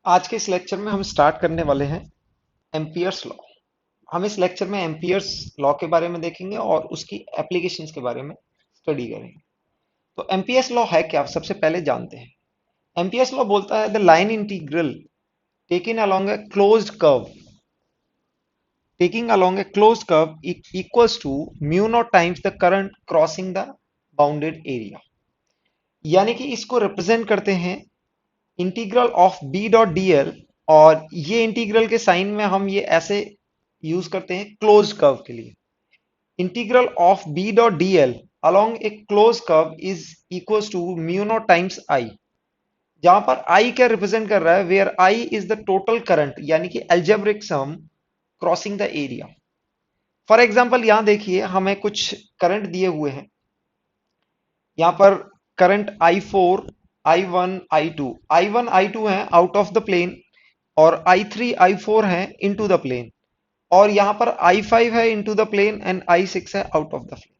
आज के इस लेक्चर में हम स्टार्ट करने वाले हैं एम्पियर्स लॉ। हम इस लेक्चर में एम्पियर्स लॉ के बारे में देखेंगे और उसकी एप्लीकेशंस के बारे में स्टडी करेंगे। तो एम्पियर्स लॉ है क्या, सबसे पहले जानते हैं। एम्पियर्स लॉ बोलता है the line integral taking along a closed curve equals to mu naught times the current crossing the bounded area। यानी कि इसको रिप्रेजेंट करते हैं integral of B dot d l. और ये इंटीग्रल के साइन में हम ये ऐसे यूज करते हैं क्लोज कर्व के लिए। Integral of B dot d l along a close curve is equals to mu naught times I. जहां पर आई क्या रिप्रेजेंट कर रहा है, where I is the total current यानी कि algebraic sum crossing the area. For example यहां देखिए हमें कुछ करंट दिए हुए हैं। यहां पर current I4, I1, I2, I1 I2 है आउट ऑफ द प्लेन और I3 I4 है इनटू द प्लेन, और यहां पर I5 है into the plane and I6 है आउट ऑफ द प्लेन।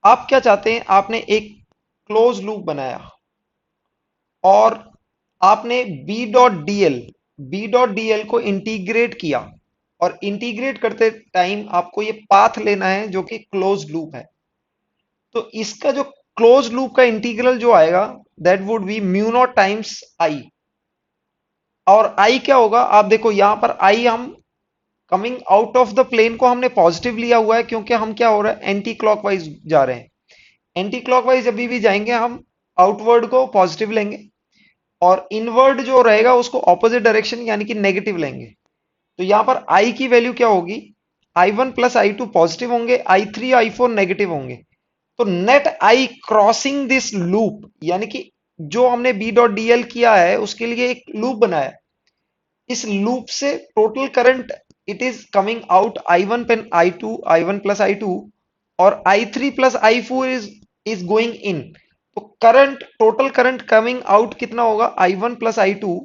आप क्या चाहते हैं, आपने एक क्लोज लूप बनाया और आपने बी डॉट डी एल को इंटीग्रेट किया, और इंटीग्रेट करते टाइम आपको ये पाथ लेना है जो कि क्लोज लूप है। तो इसका जो क्लोज लूप का इंटीग्रल जो आएगा that would be mu naught times I. और आई क्या होगा, आप देखो यहां पर आई हम coming out of the plane को हमने पॉजिटिव लिया हुआ है क्योंकि हम क्या हो रहा है एंटी क्लॉकवाइज जा रहे हैं। एंटी क्लॉकवाइज अभी भी जाएंगे हम आउटवर्ड को पॉजिटिव लेंगे, और इनवर्ड जो रहेगा उसको ऑपोजिट डायरेक्शन यानी कि नेगेटिव लेंगे। तो यहां पर आई की वैल्यू क्या होगी, I1 प्लस I2 पॉजिटिव होंगे, I3 I4 नेगेटिव होंगे। तो net I crossing this loop यानी कि जो हमने बी डॉट डी एल किया है उसके लिए एक लूप बनाया। इस लूप से total current it is coming out I1 pen I2, I1 plus I2, और I3 plus I4 is going in. तो current, total current coming out कितना होगा, I1 plus I2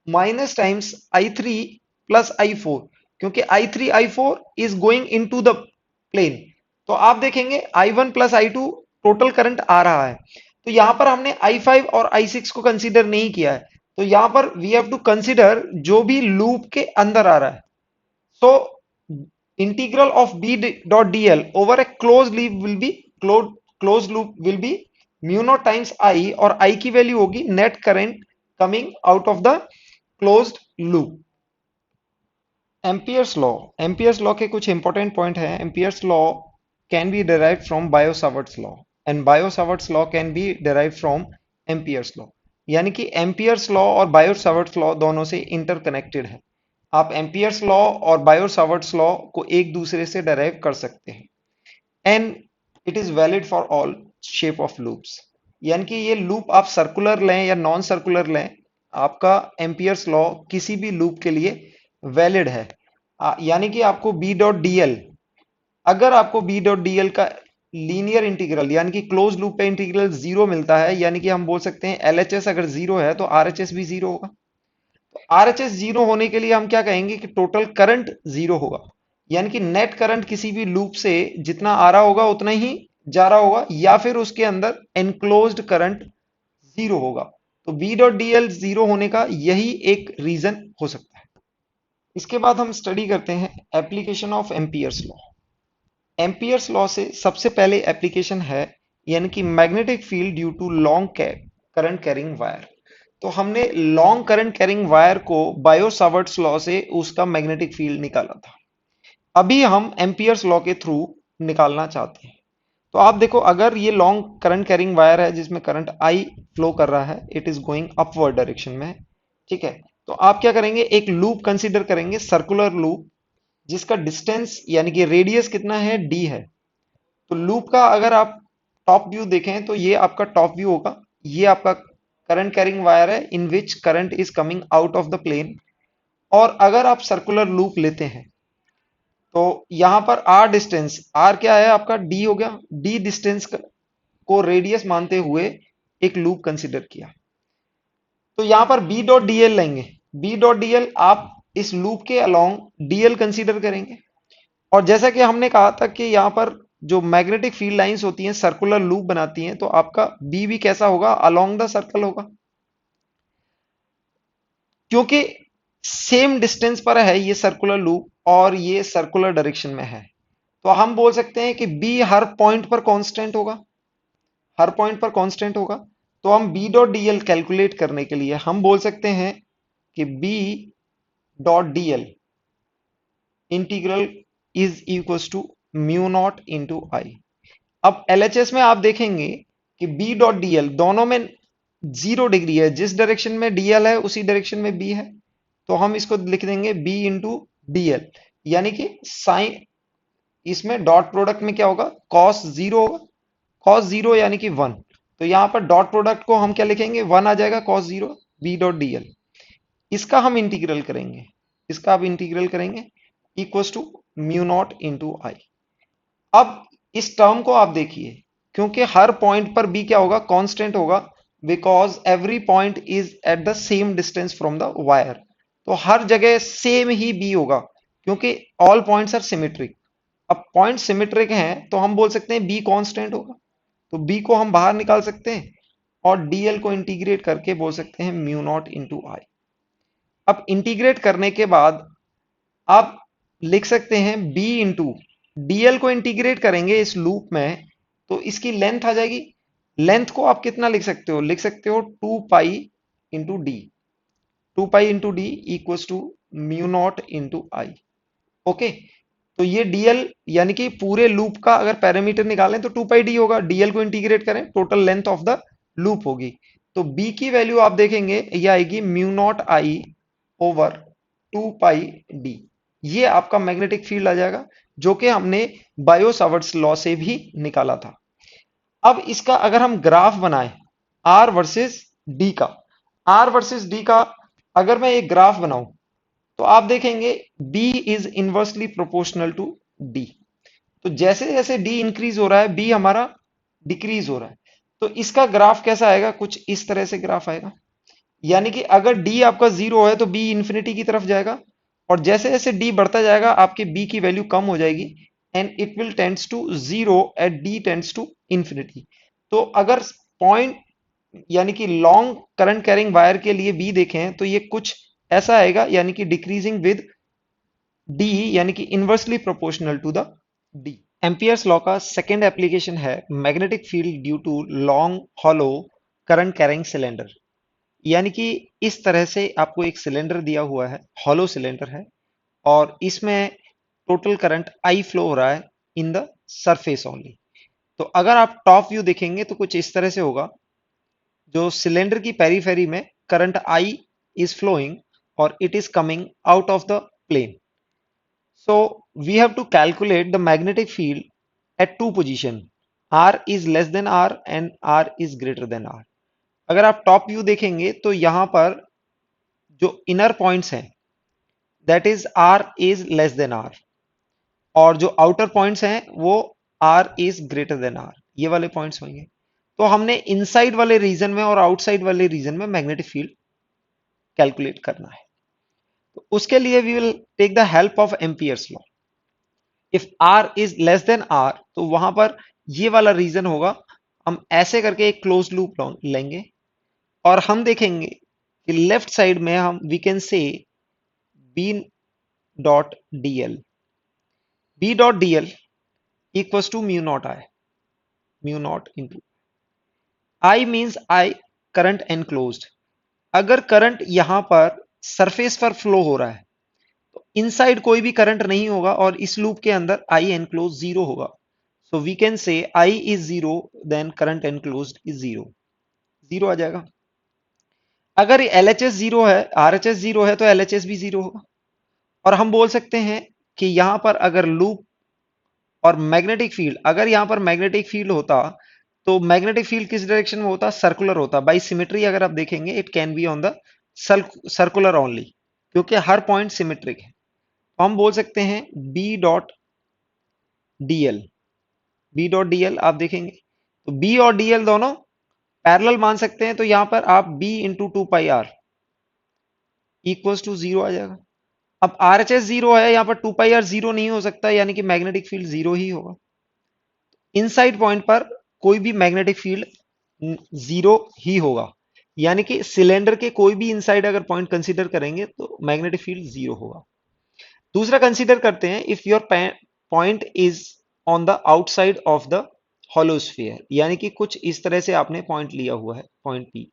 minus times I3 plus I4, क्योंकि I3 I4 is going into the plane. तो आप देखेंगे I1 plus I2 total current आ रहा है। तो यहां पर हमने I5 और I6 को कंसीडर नहीं किया है। तो यहां पर वी हैव टू कंसीडर जो भी लूप के अंदर आ रहा है। So integral of B dot d l over a close loop will be close loop will be mu naught times I, और आई की वैल्यू होगी net current coming out of the closed loop. Ampere's law, Ampere's law के कुछ important point हैं। Ampere's law can be derived from Biot Savart's law and Biot Savart's law can be derived from Ampere's law. यानी कि Ampere's law और bio-Savart's law दोनों से interconnected है। आप एम्पियर्स लॉ और बायो-सावर्ट्स लॉ को एक दूसरे से डिराइव कर सकते हैं, and it is valid for all shape of loops. यानी कि ये लूप आप सर्कुलर लें या नॉन सर्कुलर लें, आपका एम्पियर्स लॉ किसी भी लूप के लिए वैलिड है। यानी कि आपको बी डॉट डी एल, अगर आपको बी डॉट डी एल का लीनियर इंटीग्रल यानी कि क्लोज लूप पे इंटीग्रल जीरो मिलता है, यानी कि हम बोल सकते हैं एल एच एस अगर जीरो है तो आर एच एस भी जीरो होगा। तो आर एच एस जीरो होने के लिए हम क्या कहेंगे कि टोटल करंट जीरो होगा, यानी कि नेट करंट किसी भी लूप से जितना आ रहा होगा उतना ही जा रहा होगा, या फिर उसके अंदर एनक्लोज्ड करंट जीरो होगा। तो B dot d l zero होने का यही एक रीजन हो सकता है। इसके बाद हम स्टडी करते हैं application of Ampere's law. Ampere's law से सबसे पहले एप्लीकेशन है यानी कि magnetic field due to long current carrying wire. तो हमने लॉन्ग करंट कैरिंग वायर को बायो-सावर्ट्स लॉ से उसका मैग्नेटिक फील्ड निकाला था। अभी हम एम्पियर्स लॉ के थ्रू निकालना चाहते हैं। तो आप देखो अगर ये लॉन्ग करंट कैरिंग वायर है जिसमें करंट आई फ्लो कर रहा है, it is going upward direction में, ठीक है। तो आप क्या करेंगे, एक लूप कंसीडर करेंगे, सर्कुलर लूप, जिसका डिस्टेंस यानी कि रेडियस कितना है, डी है। तो लूप का अगर आप टॉप व्यू देखें तो ये आपका टॉप व्यू होगा। ये आपका करंट कैरिंग वायर है in which current is coming out of the plane. और अगर आप सर्कुलर लूप लेते हैं तो यहां पर आर डिस्टेंस, आर क्या है आपका, डी हो गया। डी डिस्टेंस को रेडियस मानते हुए एक लूप कंसीडर किया। तो यहां पर बी डॉट डी एल लेंगे। बी डॉट डी एल आप इस लूप के अलोंग डी एल कंसीडर करेंगे। और जैसा कि हमने कहा था कि यहां पर जो मैग्नेटिक फील्ड लाइंस होती हैं सर्कुलर लूप बनाती हैं, तो आपका बी भी कैसा होगा, अलोंग द सर्कल होगा। क्योंकि सेम डिस्टेंस पर है ये सर्कुलर लूप और ये सर्कुलर डायरेक्शन में है, तो हम बोल सकते हैं कि बी हर पॉइंट पर कांस्टेंट होगा, हर पॉइंट पर कांस्टेंट होगा। तो हम बी डॉट डीएल कैलकुलेट करने के लिए हम बोल सकते हैं कि b dot dl integral is equal to mu not into I. अब एलएचएस में आप देखेंगे कि बी डॉट डीएल दोनों में 0 डिग्री है, जिस डायरेक्शन में डीएल है उसी डायरेक्शन में बी है, तो हम इसको लिख देंगे बी इंटू डीएल, यानी कि साइन, इसमें डॉट प्रोडक्ट में क्या होगा, कॉस जीरो होगा, कॉस जीरो यानी कि 1, तो यहां पर डॉट प्रोडक्ट को हम क्या लिखेंगे, 1 आ जाएगा cos zero, b dot dl. इसका हम इंटीग्रल करेंगे, इसका आप इंटीग्रल करेंगे equals to mu not into I. अब इस टर्म को आप देखिए, क्योंकि हर पॉइंट पर बी क्या होगा, कांस्टेंट होगा, because every point is at the same distance from the wire, तो हर जगह सेम ही बी होगा, क्योंकि ऑल पॉइंट्स आर सिमेट्रिक। अब पॉइंट सिमेट्रिक हैं तो हम बोल सकते हैं बी कांस्टेंट होगा, तो बी को हम बाहर निकाल सकते हैं और डीएल को इंटीग्रेट करके बोल सकते हैं म्यू नॉट इंटू आई। अब इंटीग्रेट करने के बाद आप लिख सकते हैं बी इंटू डीएल को इंटीग्रेट करेंगे इस लूप में, तो इसकी लेंथ आ जाएगी। लेंथ को आप कितना लिख सकते हो, लिख सकते हो 2 pi into d, 2 pi into d equals to mu not into I. Okay, तो ये डीएल यानी कि पूरे लूप का अगर पैरामीटर निकालें तो 2 पाई डी होगा, डीएल को इंटीग्रेट करें total length of the loop होगी, तो बी की वैल्यू आप देखेंगे ये आएगी mu naught I over 2 pi D. ये आपका मैग्नेटिक फील्ड आ जाएगा, जो कि हमने बायो सावर्ट्स लॉ से भी निकाला था। अब इसका अगर हम ग्राफ बनाएं आर वर्सेस डी का, आर वर्सेस डी का अगर मैं एक ग्राफ बनाऊं तो आप देखेंगे B is inversely proportional to D। तो जैसे जैसे D इंक्रीज हो रहा है B हमारा डिक्रीज हो रहा है, तो इसका ग्राफ कैसा आएगा, कुछ इस तरह से ग्राफ आएगा, यानी कि अगर D आपका 0 है तो B इंफिनिटी की तरफ जाएगा, और जैसे जैसे D बढ़ता जाएगा आपकी B की वैल्यू कम हो जाएगी, and it will tends to 0 at D tends to infinity. तो अगर पॉइंट यानी कि लॉन्ग करंट कैरिंग वायर के लिए बी देखें तो ये कुछ ऐसा आएगा, यानी कि डिक्रीजिंग विद डी, यानी कि inversely proportional to the d. Ampere's law का सेकेंड एप्लीकेशन है magnetic field due to long hollow current carrying cylinder. यानी कि इस तरह से आपको एक सिलेंडर दिया हुआ है, हॉलो सिलेंडर है, और इसमें टोटल करंट आई फ्लो हो रहा है इन द सरफेस ओनली। तो अगर आप टॉप व्यू देखेंगे तो कुछ इस तरह से होगा, जो सिलेंडर की पेरीफेरी में करंट आई इज फ्लोइंग और it is coming out of the plane. So we have to calculate the magnetic field at two position. R is less than R and R is greater than R. अगर आप top view देखेंगे तो यहां पर जो inner points हैं that is R is less then R, और जो आउटर पॉइंट्स हैं वो R is greater than R, ये वाले पॉइंट्स होंगे। तो हमने इनसाइड वाले रीजन में और आउटसाइड वाले रीजन में मैग्नेटिक फील्ड कैलकुलेट करना है, तो उसके लिए we will take the help of Ampere's law. If r is less than r तो वहां पर ये वाला रीजन होगा, हम ऐसे करके एक क्लोज लूप लेंगे और हम देखेंगे कि लेफ्ट साइड में हम we can say b dot dl, B dot dl equals to mu not I, mu not into I means I current enclosed. अगर करंट यहां पर सरफेस पर फ्लो हो रहा है तो इनसाइड कोई भी करंट नहीं होगा और इस लूप के अंदर आई एनक्लोज जीरो होगा, सो we can say I is zero then current enclosed is zero, zero आ जाएगा। अगर एलएचएस जीरो है, आरएचएस जीरो है तो एलएचएस भी जीरो होगा। और हम बोल सकते हैं कि यहां पर अगर लूप और मैग्नेटिक फील्ड, अगर यहां पर मैग्नेटिक फील्ड होता तो मैग्नेटिक फील्ड किस डायरेक्शन में होता, सर्कुलर होता। बाई सिमेट्री अगर आप देखेंगे it can be on the circular only, क्योंकि हर पॉइंट सिमेट्रिक है। तो हम बोल सकते हैं b dot dl, B dot dl आप देखेंगे तो बी और डीएल दोनों पैरेलल मान सकते हैं, तो यहां पर आप b into 2 pi r equals to zero आ जाएगा। अब आरएचएस जीरो है, यहां पर 2 पाई आर जीरो नहीं हो सकता, यानी कि मैग्नेटिक फील्ड जीरो ही होगा। इनसाइड पॉइंट पर कोई भी मैग्नेटिक फील्ड जीरो ही होगा, यानी कि सिलेंडर के कोई भी इनसाइड अगर पॉइंट कंसीडर करेंगे तो मैग्नेटिक फील्ड जीरो होगा। दूसरा कंसीडर करते हैं, if your point is on the outside of the hollow sphere, यानी कि कुछ इस तरह से आपने पॉइंट लिया हुआ है, पॉइंट पी।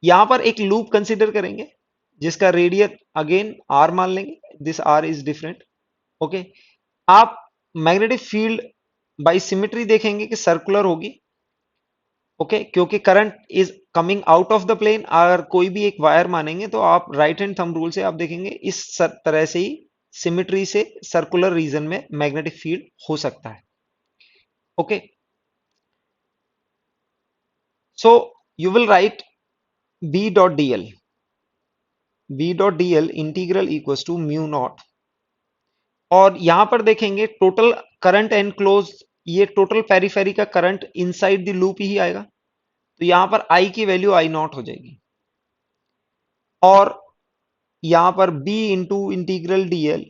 यहां पर एक लूप कंसीडर करेंगे जिसका रेडियस अगेन आर मान लेंगे, this r is different. Okay, आप मैग्नेटिक फील्ड बाई सिमेट्री देखेंगे कि सर्कुलर होगी। ओके, क्योंकि current is coming out of the plane. अगर कोई भी एक वायर मानेंगे तो आप राइट हैंड थंब रूल से आप देखेंगे इस तरह से ही सिमेट्री से सर्कुलर रीजन में मैग्नेटिक फील्ड हो सकता है। Okay, so you will write b dot d l, b dot d l integral equals to mu naught, और यहां पर देखेंगे टोटल करंट एनक्लोज, ये टोटल पेरीफेरी का करंट इनसाइड द लूप ही आएगा, तो यहां पर आई की वैल्यू आई नॉट हो जाएगी, और यहां पर b into integral dl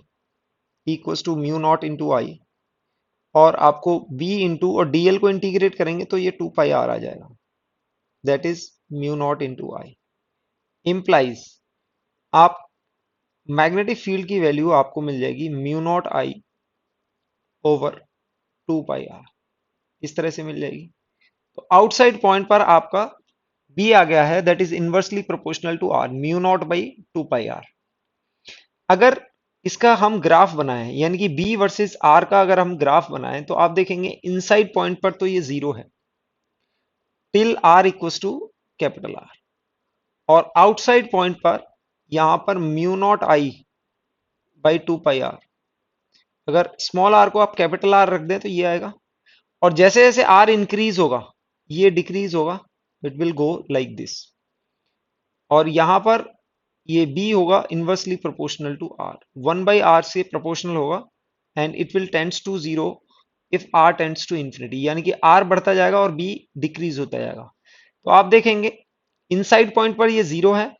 equals to mu not into I, और आपको b इंटू और dl को इंटीग्रेट करेंगे तो ये 2 पाई आर आ जाएगा, that is mu not into I. Implies आप मैग्नेटिक फील्ड की वैल्यू आपको मिल जाएगी mu not I over 2 pi r, इस तरह से मिल जाएगी। तो आउटसाइड पॉइंट पर आपका b आ गया है, that is inversely proportional to r, mu not by 2 pi r. अगर इसका हम ग्राफ बनाएं, यानी कि b वर्सेस r का अगर हम ग्राफ बनाएं, तो आप देखेंगे इनसाइड पॉइंट पर तो ये जीरो है till r equals to capital R, और आउटसाइड पॉइंट पर यहां पर mu not I by 2 pi r. अगर स्मॉल r को आप कैपिटल R रख दें तो ये आएगा, और जैसे जैसे r इंक्रीज होगा ये डिक्रीज होगा, it will go like this, और यहां पर ये b होगा inversely proportional to r, 1 by r से प्रोपोर्शनल होगा, and it will tends to zero if r tends to infinity, यानी कि r बढ़ता जाएगा और b डिक्रीज होता जाएगा। तो आप देखेंगे इनसाइड पॉइंट पर ये जीरो है,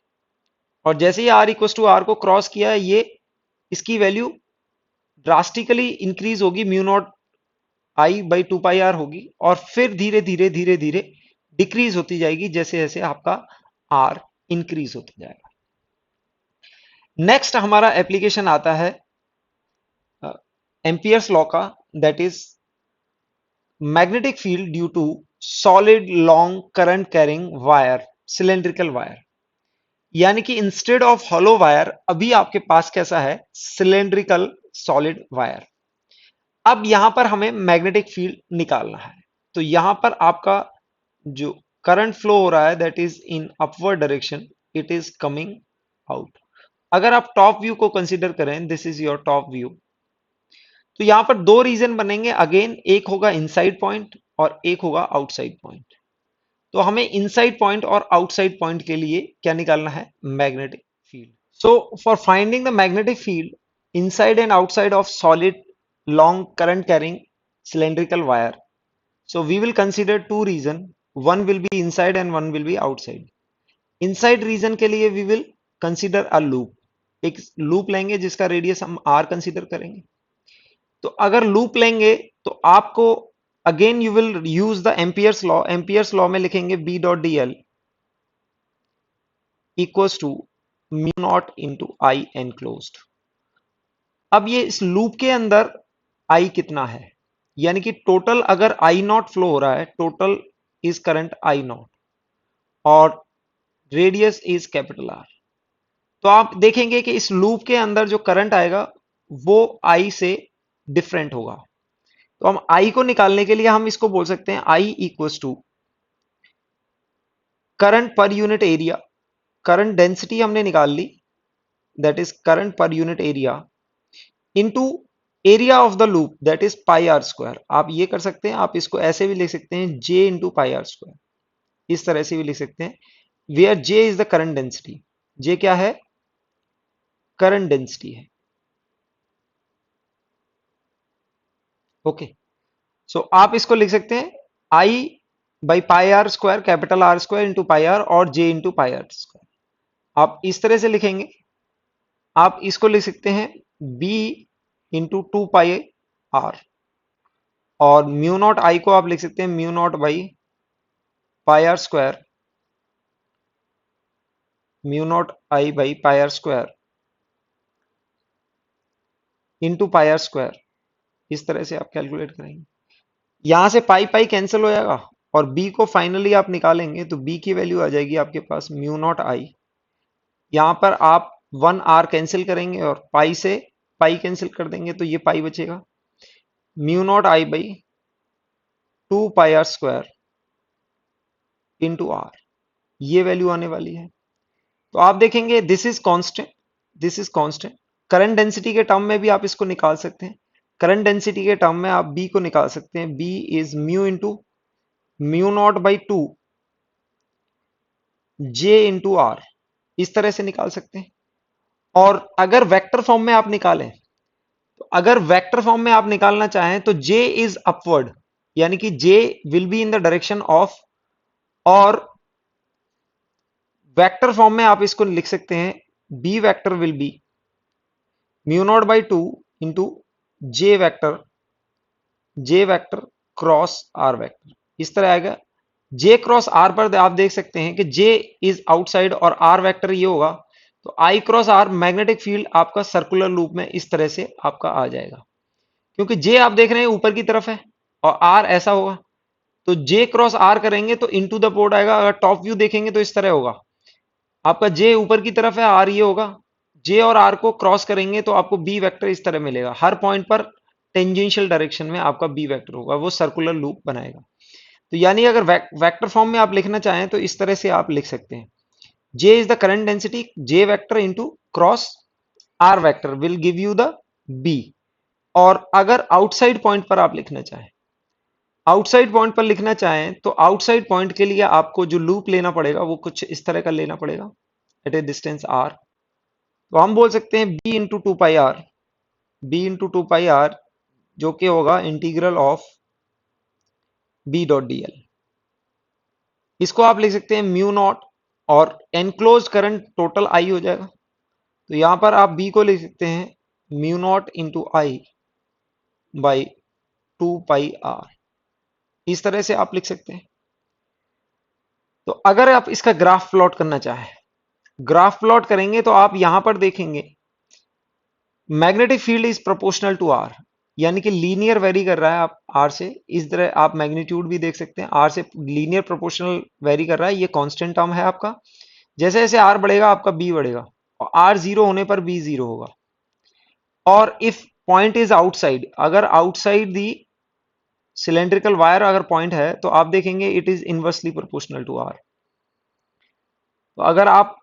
और जैसे ही r इक्वल टू आर को क्रॉस किया है, ये इसकी वैल्यू ड्रास्टिकली इंक्रीज होगी, mu not I by 2 pi r होगी, और फिर धीरे धीरे धीरे धीरे डिक्रीज होती जाएगी जैसे जैसे आपका r इंक्रीज होता जाएगा। नेक्स्ट हमारा एप्लीकेशन आता है एम्पियर्स लॉ का, that is magnetic field due to solid long current carrying wire, cylindrical wire. यानी कि इंस्टेड ऑफ हॉलो वायर अभी आपके पास कैसा है, सिलेंड्रिकल सॉलिड वायर। अब यहां पर हमें मैग्नेटिक फील्ड निकालना है, तो यहां पर आपका जो करंट फ्लो हो रहा है that is in upward direction, it is coming out. अगर आप टॉप व्यू को कंसीडर करें, this is your top view, तो यहां पर दो रीजन बनेंगे अगेन, एक होगा इनसाइड पॉइंट और एक होगा आउटसाइड पॉइंट। तो हमें इनसाइड पॉइंट और आउटसाइड पॉइंट के लिए क्या निकालना है, magnetic field. So for finding the magnetic field inside and outside of solid long current carrying cylindrical wire, so we will consider two reason, one will be inside and one will be outside. Inside region के लिए we will consider a loop, एक loop लेंगे जिसका radius हम r consider करेंगे। तो अगर loop लेंगे तो आपको again you will use the Ampere's law, Ampere's law में लिखेंगे b dot d l equals to mu not into I enclosed. अब ये इस लूप के अंदर आई कितना है, यानी कि टोटल अगर आई नॉट फ्लो हो रहा है, total is current I not, और रेडियस इज कैपिटल आर। तो आप देखेंगे कि इस लूप के अंदर जो करंट आएगा वो आई से डिफरेंट होगा। तो हम आई को निकालने के लिए हम इसको बोल सकते हैं आई इक्वल्स टू करंट पर यूनिट एरिया, करंट डेंसिटी हमने निकाल ली, दैट इज करंट पर unit area into area of the loop, that is pi r square. आप ये कर सकते हैं, आप इसको ऐसे भी लिख सकते हैं j into pi r square, इस तरह से भी लिख सकते हैं, where j is the current density. J क्या है, करंट डेंसिटी है। ओके, सो आप इसको लिख सकते हैं I by pi r square, capital r square into pi r, और j into pi r square. आप इस तरह से लिखेंगे। आप इसको लिख सकते हैं बी इंटू 2 पाई आर, और म्यू नॉट आई को आप लिख सकते हैं mu not by pi r square mu not I by pi r square into pi r square, इस तरह से आप कैलकुलेट करेंगे। यहां से पाई पाई कैंसिल हो जाएगा और बी को फाइनली आप निकालेंगे तो बी की वैल्यू आ जाएगी आपके पास म्यू नॉट आई। यहां पर आप 1 आर कैंसिल करेंगे और पाई से पाई कैंसिल कर देंगे तो ये पाई बचेगा, mu not I by 2 pi r square into r, ये वैल्यू आने वाली है। तो आप देखेंगे this is constant, this is constant. Current density के टर्म में भी आप इसको निकाल सकते हैं। करंट डेंसिटी के टर्म में आप बी को निकाल सकते हैं, b is mu into mu not by 2 j into r, इस तरह से निकाल सकते हैं। और अगर वेक्टर फॉर्म में आप निकालें, तो अगर वेक्टर फॉर्म में आप निकालना चाहें तो जे इज अपवर्ड, यानी कि j will be in the direction of, और वेक्टर फॉर्म में आप इसको लिख सकते हैं b vector will be mu not by 2 into j vector, j vector cross r vector, इस तरह आएगा। जे क्रॉस आर पर आप देख सकते हैं कि जे इज आउटसाइड और आर वेक्टर ये होगा, तो आई क्रॉस आर मैग्नेटिक फील्ड आपका सर्कुलर लूप में इस तरह से आपका आ जाएगा, क्योंकि जे आप देख रहे हैं ऊपर की तरफ है और आर ऐसा होगा, तो जे क्रॉस आर करेंगे तो इनटू द पोर्ट आएगा। अगर टॉप व्यू देखेंगे तो इस तरह होगा, आपका जे ऊपर की तरफ है, आर ये होगा, जे और आर को क्रॉस करेंगे तो आपको बी वेक्टर इस तरह मिलेगा। हर पॉइंट पर टेंजेंशियल डायरेक्शन में आपका बी वेक्टर होगा, वो सर्कुलर लूप बनाएगा। तो यानी अगर वेक्टर फॉर्म में आप लिखना चाहें तो इस तरह से आप लिख सकते हैं, j is the current density j vector into cross r vector will give you the b. और अगर आउटसाइड पॉइंट पर आप लिखना चाहें, आउटसाइड पॉइंट पर लिखना चाहें तो आउटसाइड पॉइंट के लिए आपको जो लूप लेना पड़ेगा वो कुछ इस तरह का लेना पड़ेगा एट ए डिस्टेंस आर। तो हम बोल सकते हैं b into two pi r, b into two pi r, जो कि होगा integral of B dot d l. इसको आप लिख सकते हैं म्यू नॉट, और एनक्लोज करंट टोटल आई हो जाएगा, तो यहां पर आप बी को लिख सकते हैं mu not into I by 2 pi r, इस तरह से आप लिख सकते हैं। तो अगर आप इसका ग्राफ प्लॉट करना चाहें, ग्राफ प्लॉट करेंगे तो आप यहां पर देखेंगे magnetic field is proportional to r, यानी कि लीनियर वेरी कर रहा है आप आर से। इस तरह आप मैग्नीट्यूड भी देख सकते हैं, आर से लीनियर प्रोपोर्शनल वेरी कर रहा है, ये कांस्टेंट टर्म है आपका। जैसे जैसे आर बढ़ेगा आपका बी बढ़ेगा, और आर जीरो होने पर बी जीरो होगा। और इफ पॉइंट इज आउटसाइड, अगर आउटसाइड दी सिलेंड्रिकल वायर अगर पॉइंट है तो आप देखेंगे it is inversely proportional to r. तो अगर आप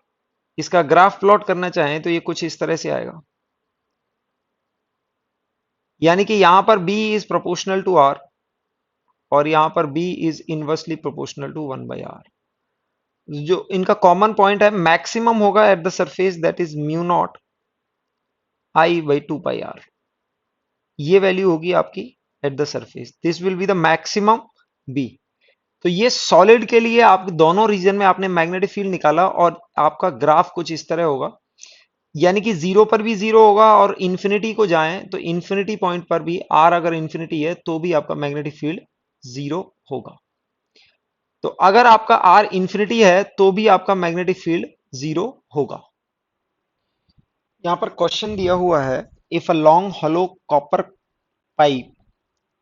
इसका ग्राफ प्लॉट करना चाहें तो ये कुछ इस तरह से आएगा, यानी कि यहां पर B is proportional to R और यहां पर B is inversely proportional to 1/R। जो इनका कॉमन पॉइंट है मैक्सिमम होगा at the surface, that is mu naught I by 2 pi r, ये वैल्यू होगी आपकी at the surface, this will be the maximum B। तो ये सॉलिड के लिए आप दोनों रीजन में आपने मैग्नेटिक फील्ड निकाला और आपका ग्राफ कुछ इस तरह होगा, यानी कि जीरो पर भी जीरो होगा और इंफिनिटी को जाएं तो इंफिनिटी पॉइंट पर भी आर अगर इंफिनिटी है तो भी आपका मैग्नेटिक फील्ड जीरो होगा। तो अगर आपका आर इंफिनिटी है तो भी आपका मैग्नेटिक फील्ड जीरो होगा। यहां पर क्वेश्चन दिया हुआ है, if a long hollow copper pipe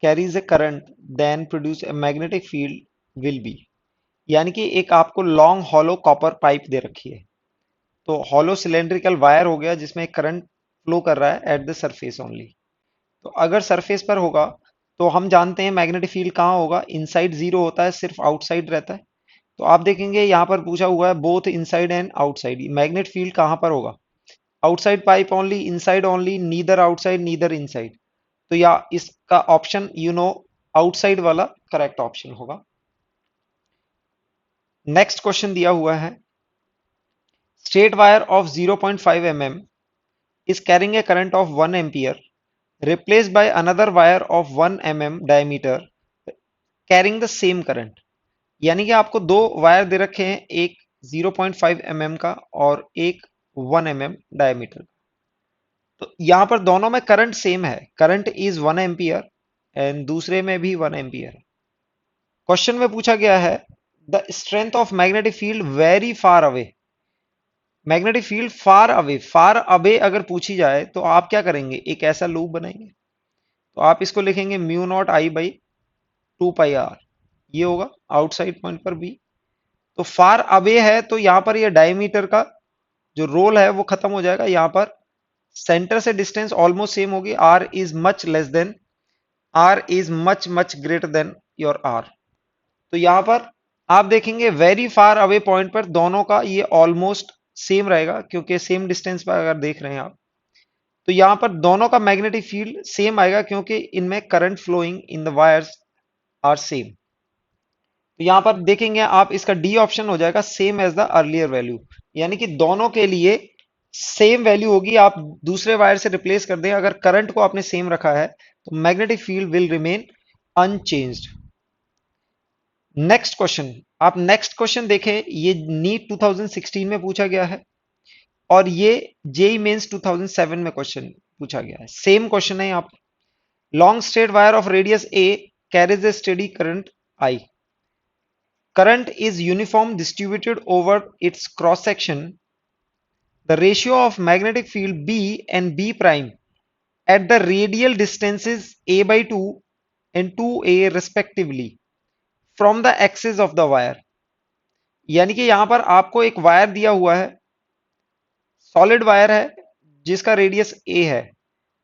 carries a current then produce a magnetic field will be, यानी कि एक आपको लॉन्ग होलो कॉपर पाइप दे रखी है, तो हॉलो सिलेंड्रिकल वायर हो गया जिसमें करंट फ्लो कर रहा है एट द सरफेस ओनली। तो अगर सरफेस पर होगा तो हम जानते हैं मैग्नेटिक फील्ड कहाँ होगा, इनसाइड जीरो होता है, सिर्फ आउटसाइड रहता है। तो आप देखेंगे यहाँ पर पूछा हुआ है both inside and outside, magnet field कहाँ पर होगा, outside pipe only, inside only, neither outside neither inside. तो या इसका ऑप्शन आउटसाइड वाला करेक्ट ऑप्शन होगा। नेक्स्ट क्वेश्चन दिया हुआ है, straight wire of 0.5 mm is carrying a current of 1 ampere replaced by another wire of 1 mm diameter carrying the same current। यानी कि आपको दो वायर दे रखे हैं, एक 0.5 mm का और एक 1 mm डायमीटर। तो यहां पर दोनों में करंट सेम है, करंट इज 1 एम्पियर एंड दूसरे में भी 1 एम्पियर। क्वेश्चन में पूछा गया है the strength of magnetic field very far away, magnetic field far away अगर पूछी जाए तो आप क्या करेंगे, एक ऐसा लूप बनाएंगे। तो आप इसको लिखेंगे mu not I by 2 pi r, ये होगा आउटसाइड पॉइंट पर बी। तो फार अवे है तो यहां पर ये डायमीटर का जो रोल है वो खत्म हो जाएगा। यहां पर सेंटर से डिस्टेंस ऑलमोस्ट सेम होगी, r is much much greater than your r. तो यहां पर आप देखेंगे वेरी फार अवे पॉइंट पर दोनों का ये ऑलमोस्ट सेम रहेगा, क्योंकि सेम डिस्टेंस पर अगर देख रहे हैं आप, तो यहां पर दोनों का मैग्नेटिक फील्ड सेम आएगा, क्योंकि इनमें current flowing in the wires are same. तो यहां पर देखेंगे आप, इसका डी ऑप्शन हो जाएगा same as the earlier value, यानी कि दोनों के लिए सेम वैल्यू होगी। आप दूसरे वायर से रिप्लेस कर दें, अगर करंट को आपने सेम रखा है तो magnetic field will remain unchanged. Next question, आप नेक्स्ट क्वेश्चन देखें, ये नीट 2016 में पूछा गया है और ये जेई मेंस 2007 में क्वेश्चन पूछा गया है। सेम क्वेश्चन है यहाँ पर। Long straight wire of radius A carries A steady current I. Current is uniform distributed over its cross section. The ratio of magnetic field B and B prime at the radial distances a by 2 and 2a respectively from the axis of the wire। यानी कि यहां पर आपको एक wire दिया हुआ है, solid wire है जिसका रेडियस a है।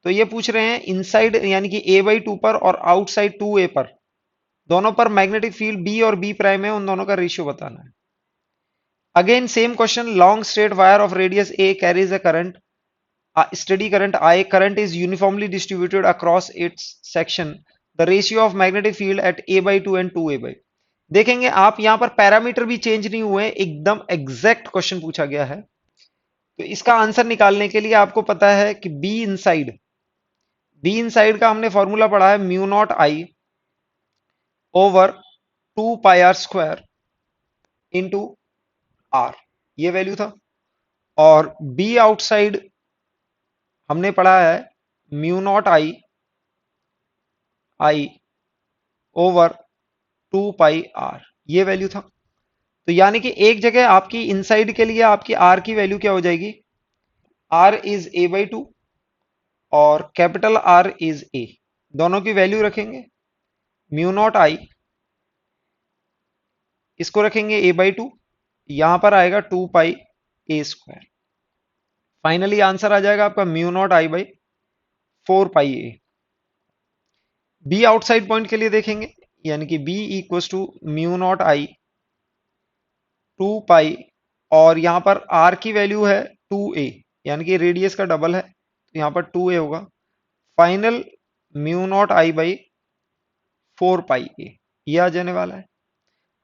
तो ये पूछ रहे हैं इनसाइड यानी कि a by 2 पर और आउटसाइड 2a पर, दोनों पर मैग्नेटिक फील्ड B और B प्राइम है, उन दोनों का रेशियो बताना है। Again, same question. Long straight wire of radius A carries a current, a steady current I. Current is uniformly distributed across its section. The ratio of magnetic field at A by 2 and 2A by। देखेंगे आप यहां पर parameter भी change नहीं हुए, एकदम exact question पूछा गया है। तो इसका आंसर निकालने के लिए आपको पता है कि बी इनसाइड का हमने फॉर्मूला पढ़ा है mu not I over 2 pi r square into r, ये वैल्यू था। और बी आउटसाइड हमने पढ़ा है mu not I over 2 pi r, ये वैल्यू था। तो यानी कि एक जगह आपकी इनसाइड के लिए आपकी आर की वैल्यू क्या हो जाएगी, आर इज ए बाई 2 और कैपिटल आर इज ए, दोनों की वैल्यू रखेंगे। म्यू नॉट आई इसको रखेंगे ए बाई 2, यहां पर आएगा 2 pi a square. Finally answer आ जाएगा आपका mu not I by 4 pi a। B outside point के लिए देखेंगे, यानी कि b equals to mu not I 2 pi, और यहां पर आर की वैल्यू है 2a, यानी कि रेडियस का डबल है, तो यहां पर 2a होगा। Final mu naught I by 4 pi a, ये आ जाने वाला है।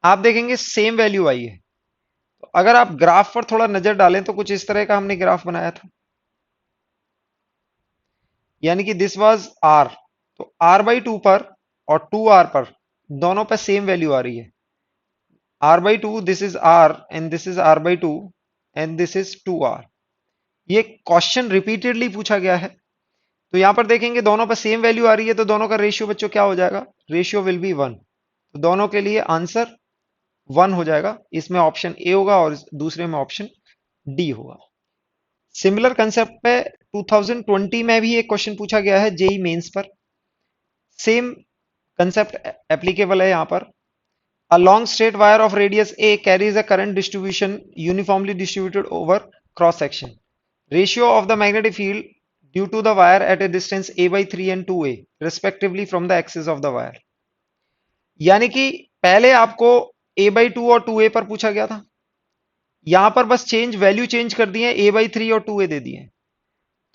आप देखेंगे सेम वैल्यू आई है। तो अगर आप ग्राफ पर थोड़ा नजर डालें तो कुछ इस तरह का हमने ग्राफ बनाया था, यानी कि दिस वाज आर। तो आर बाई 2 पर और 2r पर दोनों पर सेम वैल्यू आ रही है। r by 2, this is r and this is r by 2 and this is 2r। ये क्वेश्चन रिपीटेडली पूछा गया है। तो यहां पर देखेंगे दोनों पर सेम वैल्यू आ रही है, तो दोनों का रेशियो बच्चों क्या हो जाएगा, रेशियो विल बी 1। तो दोनों के लिए आंसर 1 हो जाएगा। इसमें ऑप्शन ए होगा और दूसरे में ऑप्शन डी होगा। सिमिलर कंसेप्ट पे 2020 में भी एक क्वेश्चन पूछा गया है जेई मेंस पर। सेम कंसेप्ट एप्लीकेबल है यहाँ पर। A long straight wire of radius A carries a current distribution uniformly distributed over cross section. Ratio of the magnetic field due to the wire at a distance a by 3 and 2a respectively from the axis of the wire। यानी कि पहले आपको a by 2 और 2a पर पूछा गया था, यहां पर बस वैल्यू चेंज कर दिए, a by 3 और 2a दे दिए।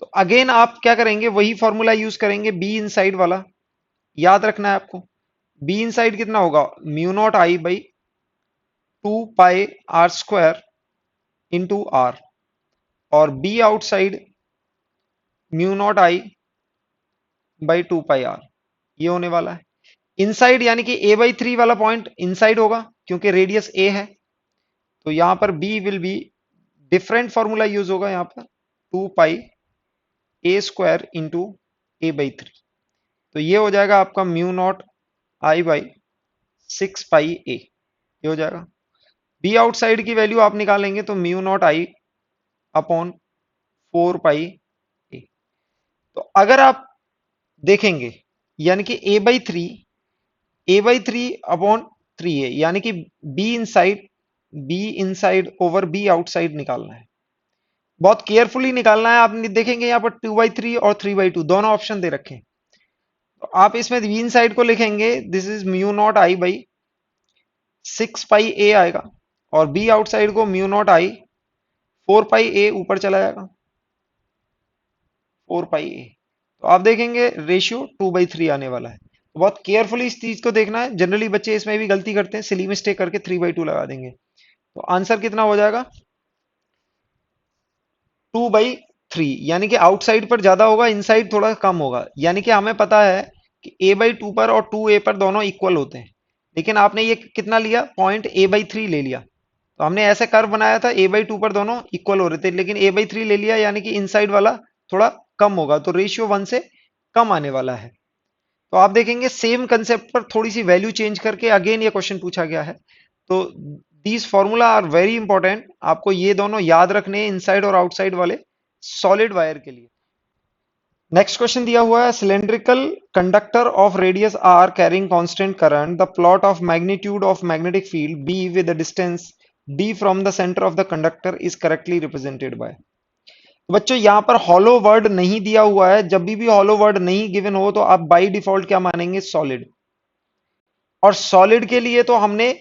तो अगेन आप क्या करेंगे, वही फॉर्मूला यूज करेंगे बी इनसाइड वाला, याद रखना है आपको। बी इनसाइड कितना होगा, mu not I by 2 pi r square into r, और B outside mu not I by 2 pi r, ये होने वाला है। इनसाइड यानी कि a बाई 3 वाला पॉइंट इनसाइड होगा क्योंकि रेडियस a है, तो यहां पर b will be different formula use होगा यहां पर 2 pi a square into a by 3। तो ये हो जाएगा आपका mu not I by 6 pi a, ये हो जाएगा। बी आउटसाइड की वैल्यू आप निकालेंगे तो म्यू नॉट आई अपॉन 4 पाई ए। तो अगर आप देखेंगे यानी कि ए बाई थ्री अपॉन 3 है, यानी कि B inside over B outside निकालना है। बहुत केयरफुली निकालना है। आप देखेंगे यहाँ पर 2/3 और 3/2 दोनों ऑप्शन दे रखे हैं। तो आप इसमें बी इनसाइड को लिखेंगे, this is mu not I by 6 पाई ए आएगा, और बी आउटसाइड को म्यू नॉट आई 4 पाई ए ऊपर चला जाएगा, 4 पाई ए। तो आप देखेंगे रेशियो 2/3 आने वाला है। तो बहुत केयरफुली इस चीज को देखना है। जनरली बच्चे इसमें भी गलती करते हैं, सिली मिस्टेक करके 3/2 लगा देंगे। तो आंसर कितना हो जाएगा? 2/3, यानी कि आउटसाइड पर ज्यादा होगा, इनसाइड थोड़ा कम होगा। यानी कि हमें पता है कि a/2 पर और 2a पर दोनों इक्वल होते हैं, लेकिन आपने ये कितना लिया, पॉइंट a/3 ले लिया। तो हमने ऐसे कर्व बनाया था, a/2 पर दोनों इक्वल हो रहे थे, लेकिन a/3 ले लिया, यानी कि इनसाइड वाला थोड़ा कम होगा, तो रेशियो 1 से कम आने वाला है। तो आप देखेंगे सेम कंसेप्ट पर थोड़ी सी वैल्यू चेंज करके अगेन ये क्वेश्चन पूछा गया है। तो these formula are very important, आपको ये दोनों याद रखने हैं, इनसाइड और आउटसाइड वाले सॉलिड वायर के लिए। नेक्स्ट क्वेश्चन दिया हुआ है, cylindrical conductor of radius r carrying constant current, the plot of magnitude of magnetic field B with the distance d from the center of the conductor is correctly represented by. बच्चों यहां पर hollow word नहीं दिया हुआ है, जब भी hollow word नहीं गिवन हो तो आप बाय डिफॉल्ट क्या मानेंगे, सॉलिड। और सॉलिड के लिए तो हमने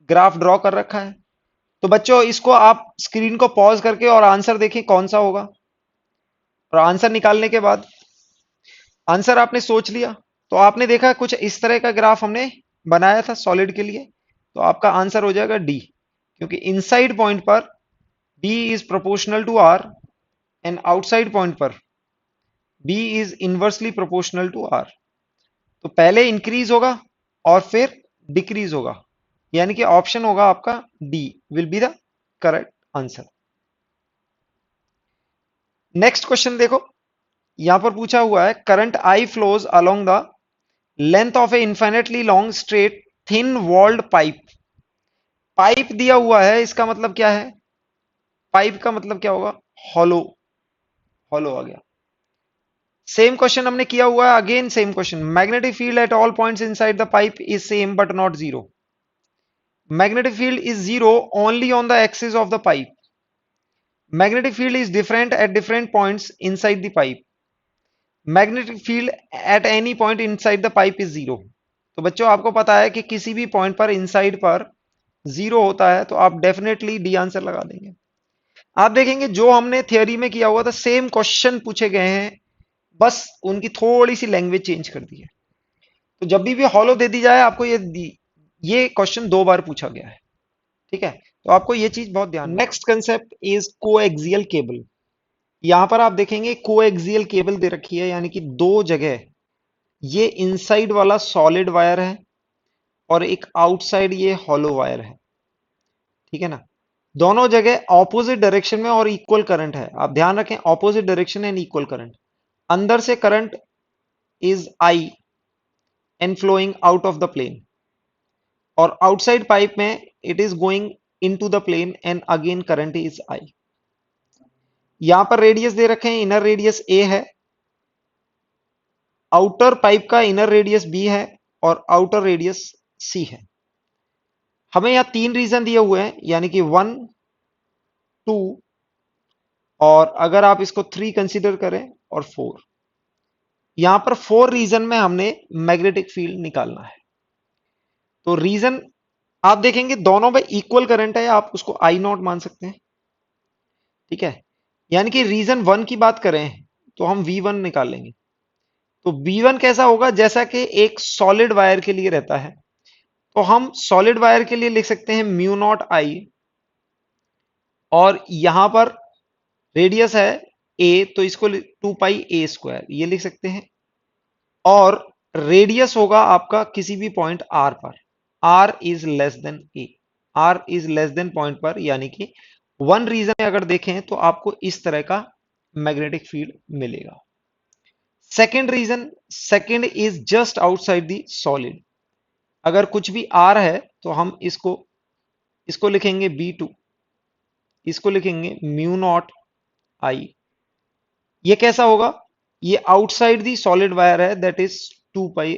ग्राफ ड्रॉ कर रखा है। तो बच्चों इसको आप स्क्रीन को पॉज करके और आंसर देखें कौन सा होगा, और आंसर निकालने के बाद आंसर आपने सोच लिया तो आपने देखा कुछ इस तरह का ग्राफ हमने बनाया था सॉलिड के लिए, तो आपका आंसर हो जाएगा डी, क्योंकि इनसाइड पॉइंट पर b is proportional to r and outside point पर b is inversely proportional to r. तो पहले इंक्रीज होगा और फिर डिक्रीज होगा, यानी कि ऑप्शन होगा आपका D will be the correct answer. Next question देखो, यहां पर पूछा हुआ है current I flows along the length of a infinitely long straight thin walled pipe. Pipe दिया हुआ है, इसका मतलब क्या है, पाइप का मतलब क्या होगा, हॉलो, हॉलो आ गया। सेम क्वेश्चन हमने किया हुआ है, again same question, magnetic field at all points inside the pipe is same but not zero. Magnetic field is zero only on the axis of the pipe. Magnetic field is different at different points inside the pipe. Magnetic field at any point inside the pipe is zero. तो बच्चों आपको पता है कि किसी भी point पर inside पर जीरो होता है, तो आप डेफिनेटली डी आंसर लगा देंगे। आप देखेंगे जो हमने थियोरी में किया हुआ था सेम क्वेश्चन पूछे गए हैं, बस उनकी थोड़ी सी लैंग्वेज चेंज कर दी है। तो जब भी हॉलो दे दी जाए आपको ये क्वेश्चन 2 बार पूछा गया है, ठीक है। तो आपको ये चीज बहुत ध्यान। Next concept is coaxial cable. यहां पर आप देखेंगे कोएक्सियल केबल दे रखी है, यानी कि दो जगह, ये इनसाइड वाला सॉलिड वायर है और एक आउटसाइड ये हॉलो वायर है, ठीक है ना। दोनों जगह ऑपोजिट डायरेक्शन में और इक्वल करंट है, आप ध्यान रखें, opposite direction and equal current. अंदर से current is I and flowing out of the plane, और आउटसाइड पाइप में it is going into the plane and again current is I. यहां पर रेडियस दे रखे हैं, इनर रेडियस ए है, आउटर पाइप का इनर रेडियस बी है और आउटर रेडियस सी है। हमें यहां 3 रीजन दिए हुए हैं, यानी कि 1, 2 और अगर आप इसको 3 कंसीडर करें और 4। यहां पर 4 रीजन में हमने मैग्नेटिक फील्ड निकालना है। तो रीजन आप देखेंगे दोनों में इक्वल करंट है, आप उसको आई नॉट मान सकते हैं, ठीक है। यानी कि रीजन 1 की बात करें तो हम V1 निकालेंगे। तो V1 कैसा होगा, जैसा कि एक सॉलिड वायर के लिए रहता है, तो हम सॉलिड वायर के लिए लिख सकते हैं म्यू नॉट आई, और यहां पर रेडियस है a, तो इसको 2 पाई a² ये लिख सकते हैं। और रेडियस होगा आपका किसी भी पॉइंट r पर, r is less then a, r is less then point पर, यानी कि 1 रीजन अगर देखें तो आपको इस तरह का मैग्नेटिक फील्ड मिलेगा। Second region, second is just outside the solid. अगर कुछ भी r है तो हम इसको लिखेंगे B2, इसको लिखेंगे म्यू नॉट आई। ये कैसा होगा? ये आउटसाइड दी सॉलिड वायर है, that is 2 pi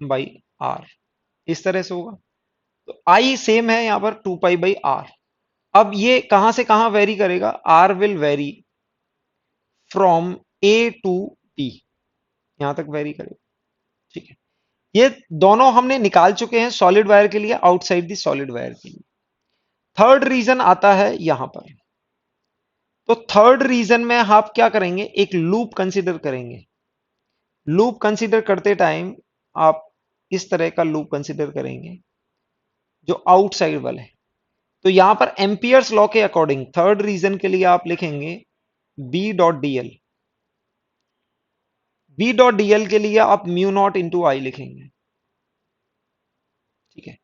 by r, इस तरह से होगा। तो आई सेम है यहां पर 2 पाई बाई आर। अब ये कहां से कहां वेरी करेगा? R will vary from a to b, यहां तक वेरी करेगा। ठीक है, ये दोनों हमने निकाल चुके हैं सॉलिड वायर के लिए, आउटसाइड दी सॉलिड वायर के लिए। थर्ड रीजन आता है यहां पर। तो थर्ड रीजन में आप क्या करेंगे? एक लूप कंसीडर करेंगे। लूप कंसीडर करते टाइम आप इस तरह का लूप कंसीडर करेंगे जो आउटसाइड वाले। तो यहां पर एम्पियर्स लॉ के अकॉर्डिंग थर्ड रीजन के लिए आप लिखेंगे B dot dl. B dot dl के लिए आप म्यू नॉट इंटू आई लिखेंगे। ठीक है,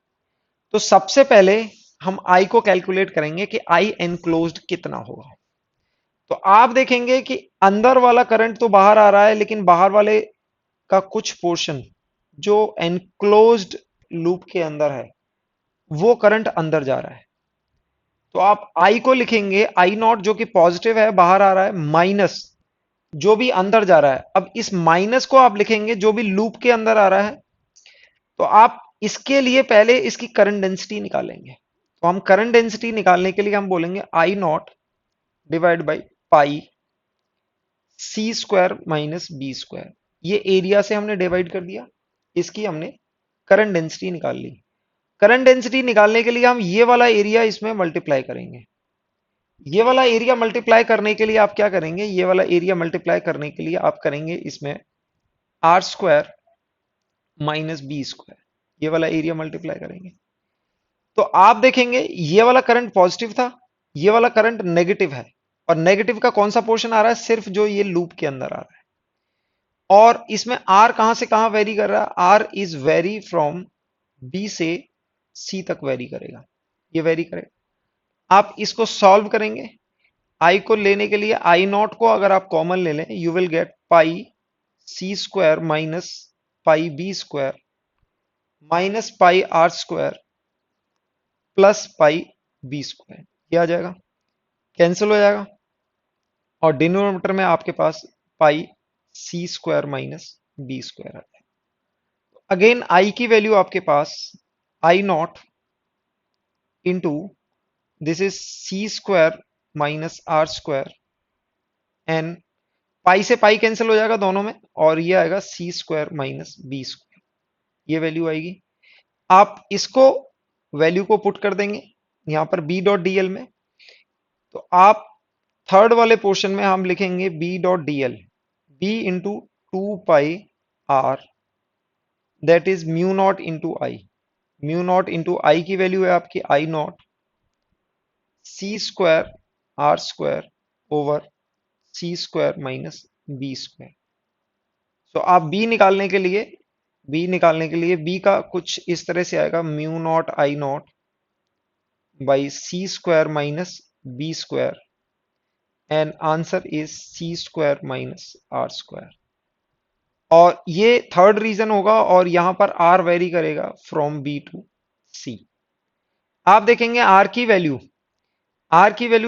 तो सबसे पहले हम आई को कैलकुलेट करेंगे कि आई एनक्लोज्ड कितना होगा। तो आप देखेंगे कि अंदर वाला करंट तो बाहर आ रहा है, लेकिन बाहर वाले का कुछ पोर्शन जो एनक्लोज्ड लूप के अंदर है वो करंट अंदर जा रहा है। तो आप आई को लिखेंगे आई नॉट, जो कि पॉजिटिव है, बाहर आ रहा है, माइनस जो भी अंदर जा रहा है। अब इस माइनस को आप लिखेंगे जो भी लूप के अंदर आ रहा है। तो आप इसके लिए पहले इसकी करंट डेंसिटी निकालेंगे। तो हम करंट डेंसिटी निकालने के लिए हम बोलेंगे I nought divide by pi c square minus b square. ये एरिया से हमने डिवाइड कर दिया, इसकी हमने करंट डेंसिटी निकाल ली। करंट डेंसिटी निकालने के लिए हम ये वाला एरिया इसमें मल्टीप्लाई करेंगे। ये वाला एरिया मल्टीप्लाई करने के लिए आप क्या करेंगे? ये वाला एरिया मल्टीप्लाई करने के लिए आप करेंगे इसमें r square minus b square. ये वाला एरिया मल्टीप्लाई करेंगे तो आप देखेंगे ये वाला करंट पॉजिटिव था, ये वाला करंट नेगेटिव है। और नेगेटिव का कौन सा पोर्शन आ रहा है? सिर्फ जो ये लूप के अंदर आ रहा है। और इसमें आर कहां से कहां वेरी कर रहा है? R is vary from b से सी तक वेरी करेगा, ये वेरी करेगा। आप इसको सॉल्व करेंगे। आई को लेने के लिए आई नॉट को अगर आप कॉमन ले लें, you will get pi c square minus pi b square minus pi r square plus pi b square. ये आ जाएगा, कैंसिल हो जाएगा, और डिनोमिनेटर में आपके पास pi c square minus b square आ जाएगा। अगेन आई की वैल्यू आपके पास I nought into this is c square minus r square and pi से पाई कैंसिल हो जाएगा दोनों में, और ये आएगा सी स्क्वायर माइनस बी स्क्वायर। ये वैल्यू आएगी। आप इसको वैल्यू को पुट कर देंगे यहां पर बी डॉट डीएल में। तो आप थर्ड वाले पोर्शन में हम लिखेंगे B dot dl, b into 2 pi r, that is mu not into I. Mu not into I की वैल्यू है आपकी I nought c square r square over c square minus b square. तो आप b का कुछ इस तरह से आएगा mu not I nought by c square minus b square and answer is c square minus r square. और ये थर्ड रीजन होगा, और यहां पर आर वेरी करेगा फ्रॉम बी टू सी। आप देखेंगे आर की वैल्यू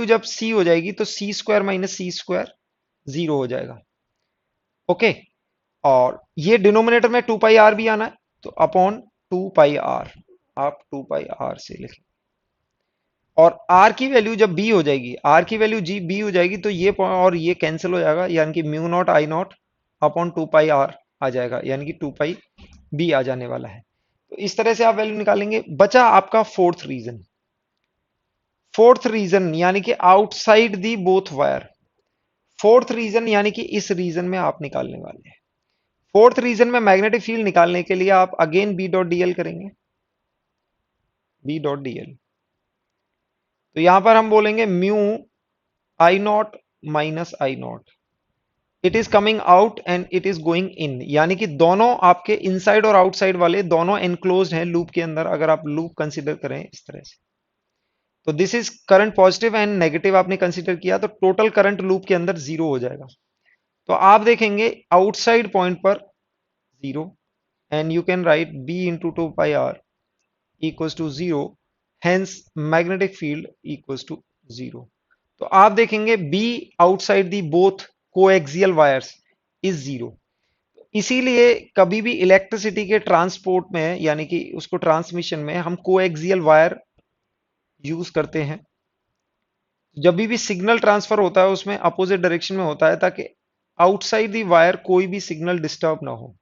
जब सी हो जाएगी तो सी स्क्वायर माइनस सी स्क्वायर 0 हो जाएगा। ओके, और ये डिनोमिनेटर में 2 पाई आर भी आना है, तो अपॉन 2 पाई आर, आप 2 पाई आर से लिखें। और आर की वैल्यू जब बी हो जाएगी, आर की वैल्यू जी बी हो जाएगी, तो ये और ये कैंसिल हो जाएगा, यानी कि mu not I nought upon 2 pi r आ जाएगा, यानी कि 2 पाई बी आ जाने वाला है। तो इस तरह से आप वैल्यू निकालेंगे। बचा आपका फोर्थ रीजन यानी कि outside the both wire. Fourth region यानी कि इस रीजन में आप निकालने वाले हैं। फोर्थ रीजन में मैग्नेटिक फील्ड निकालने के लिए आप अगेन बी डॉट डीएल करेंगे, बी डॉट डीएल। तो यहां पर हम बोलेंगे mu I not minus I not, it is coming out and it is going in, यानी कि दोनों आपके इनसाइड और आउटसाइड वाले दोनों एनक्लोज्ड हैं लूप के अंदर, अगर आप लूप कंसीडर करें इस तरह से। तो this is current positive and negative आपने कंसीडर किया, तो टोटल करंट लूप के अंदर 0 हो जाएगा। तो आप देखेंगे आउटसाइड पॉइंट पर 0, and you can write B into 2 pi r equals to 0, hence magnetic field equals to 0। तो आप देखेंगे B outside the both coaxial wires is 0। इसीलिए कभी भी इलेक्ट्रिसिटी के ट्रांसपोर्ट में यानी कि उसको ट्रांसमिशन में हम कोएक्सियल वायर यूज करते हैं। जब भी सिग्नल ट्रांसफर होता है उसमें अपोजिट डायरेक्शन में होता है ताकि आउटसाइड दी वायर कोई भी सिग्नल डिस्टर्ब ना हो।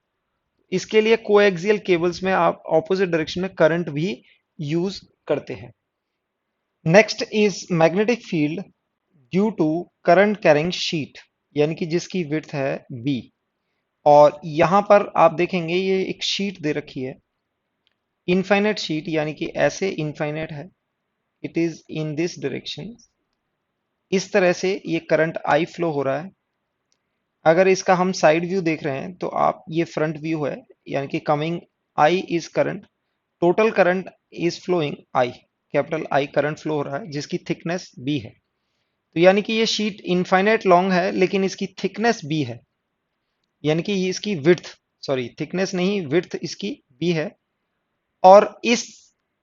इसके लिए कोएक्सियल केबल्स में आप ऑपोजिट डायरेक्शन में करंट भी यूज करते हैं। Next is magnetic field due to current carrying sheet, यानी कि जिसकी विड्थ है बी। और यहां पर आप देखेंगे ये एक शीट दे रखी है, इनफाइनाइट शीट, यानी कि ऐसे इनफाइनाइट है, it is in this direction. इस तरह से ये करंट आई फ्लो हो रहा है। अगर इसका हम साइड व्यू देख रहे हैं तो आप ये फ्रंट व्यू है, यानी कि coming I is current, total current is flowing I, capital I current flow हो रहा है जिसकी थिकनेस बी है। तो यानी कि ये शीट इनफाइनाइट लॉन्ग है लेकिन इसकी थिकनेस बी है, यानी कि ये इसकी विड्थ, सॉरी थिकनेस नहीं, विड्थ इसकी बी है। और इस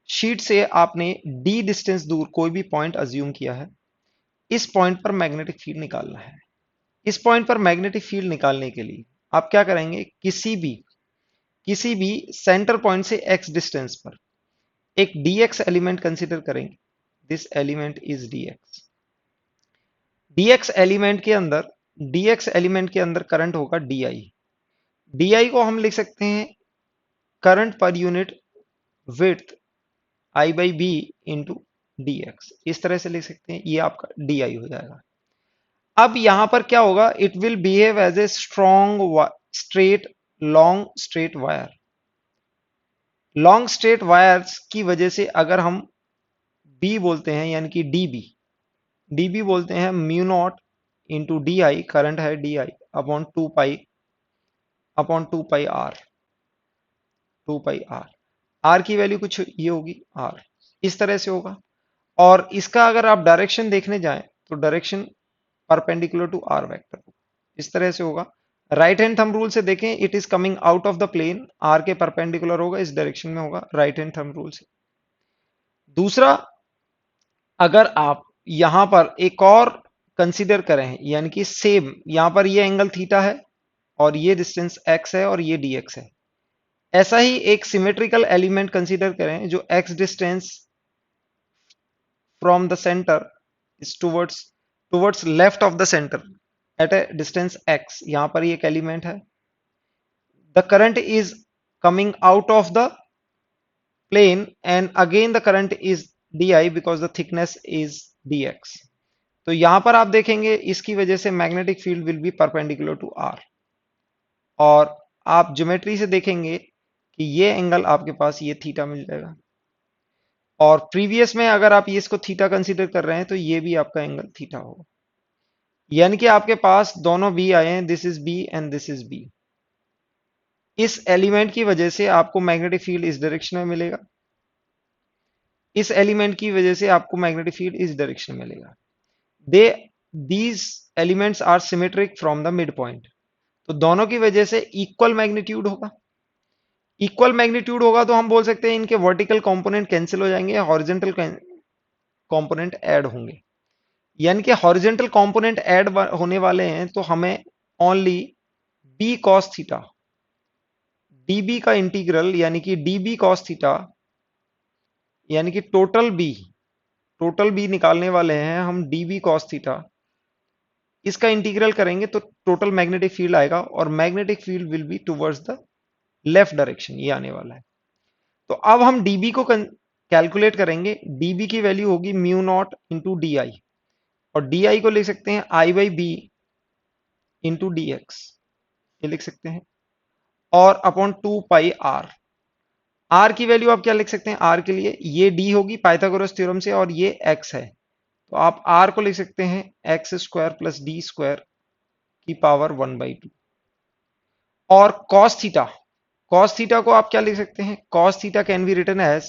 शीट से आपने डी डिस्टेंस दूर कोई भी पॉइंट अज्यूम किया है। इस पॉइंट पर मैग्नेटिक फील्ड निकालना है। इस पॉइंट पर मैग्नेटिक फील्ड निकालने के लिए आप क्या करेंगे, किसी भी सेंटर पॉइंट से एक्स डिस्टेंस पर एक dx एलिमेंट कंसीडर करेंगे। This element is dx। dx element के अंदर करंट होगा di को हम लिख सकते हैं करंट पर unit width I by b into d x, इस तरह से लिख सकते हैं, ये आपका di हो जाएगा। अब यहां पर क्या होगा, it will behave as a strong straight long straight wire. Long straight wires की वजह से अगर हम बी बोलते हैं यानी कि डीबी बोलते हैं mu not into d I, current है d I upon two pi r. R की वैल्यू कुछ ये होगी आर, इस तरह से होगा। और इसका अगर आप डायरेक्शन देखने जाएं तो direction perpendicular to r vector इस तरह से होगा। राइट हैंड थंब रूल से देखें, it is coming out of the plane, r के परपेंडिकुलर होगा, इस डायरेक्शन में होगा राइट हैंड थंब रूल से। दूसरा, अगर आप यहां पर एक और कंसीडर करें, यानी कि सेम यहां पर ये एंगल थीटा है और ये डिस्टेंस एक्स है और ये dx है, ऐसा ही एक सिमेट्रिकल एलिमेंट कंसीडर करें जो x distance from the centre is towards left of the centre at a distance x। यहां पर ये एक एलिमेंट है, the current is coming out of the plane and again the current is di because the thickness is dx। तो यहां पर आप देखेंगे इसकी वजह से magnetic field will be perpendicular to r. और आप ज्योमेट्री से देखेंगे कि ये एंगल आपके पास ये थीटा मिल जाएगा। और प्रीवियस में अगर आप ये इसको थीटा कंसीडर कर रहे हैं तो ये भी आपका एंगल थीटा होगा, यानी कि आपके पास दोनों बी आए हैं, this is B and this is B. इस एलिमेंट की वजह से आपको मैग्नेटिक फील्ड इस डायरेक्शन में मिलेगा, इस एलिमेंट की वजह से आपको मैग्नेटिक फील्ड इस डायरेक्शन में मिलेगा। They these elements are symmetric from the mid point, तो दोनों की वजह से इक्वल मैग्नीट्यूड होगा। इक्वल मैग्नीट्यूड होगा तो हम बोल सकते हैं इनके वर्टिकल कंपोनेंट कैंसिल हो जाएंगे, हॉरिजॉन्टल कंपोनेंट ऐड होंगे। यानी कि हॉरिजॉन्टल कंपोनेंट ऐड होने वाले हैं तो हमें only B cos theta, dB का इंटीग्रल यानी कि डीबी कॉस थीटा, यानी कि टोटल बी निकालने वाले हैं हम डीबी कॉस थीटा, इसका इंटीग्रल करेंगे तो टोटल मैग्नेटिक फील्ड आएगा और magnetic field will be towards the left direction, ये आने वाला है। तो अब हम dB को कैलकुलेट करेंगे, dB की वैल्यू होगी mu not into d I, और डी को लिख सकते हैं I by b into d x, ये लिख सकते हैं, और upon two pi r. R की वैल्यू आप क्या लिख सकते हैं, आर के लिए ये डी होगी पाइथागोरस थ्योरम से और ये एक्स है, तो आप आर को लिख सकते हैं x square plus d square की पावर 1/2। और कॉस थीटा को आप क्या लिख सकते हैं, cos theta can be written as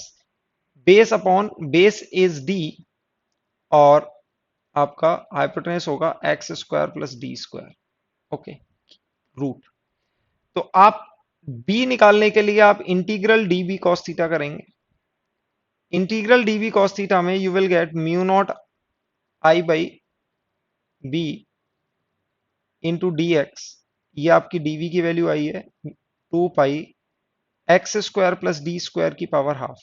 base upon base is d और आपका हाइपोटेनस होगा x square plus d square, okay, root. तो आप b निकालने के लिए आप इंटीग्रल db cos थीटा करेंगे। इंटीग्रल db cos थीटा में you will get mu not I by b into d x, ये आपकी डीवी की वैल्यू आई है 2 pi x square plus d square की पावर हाफ,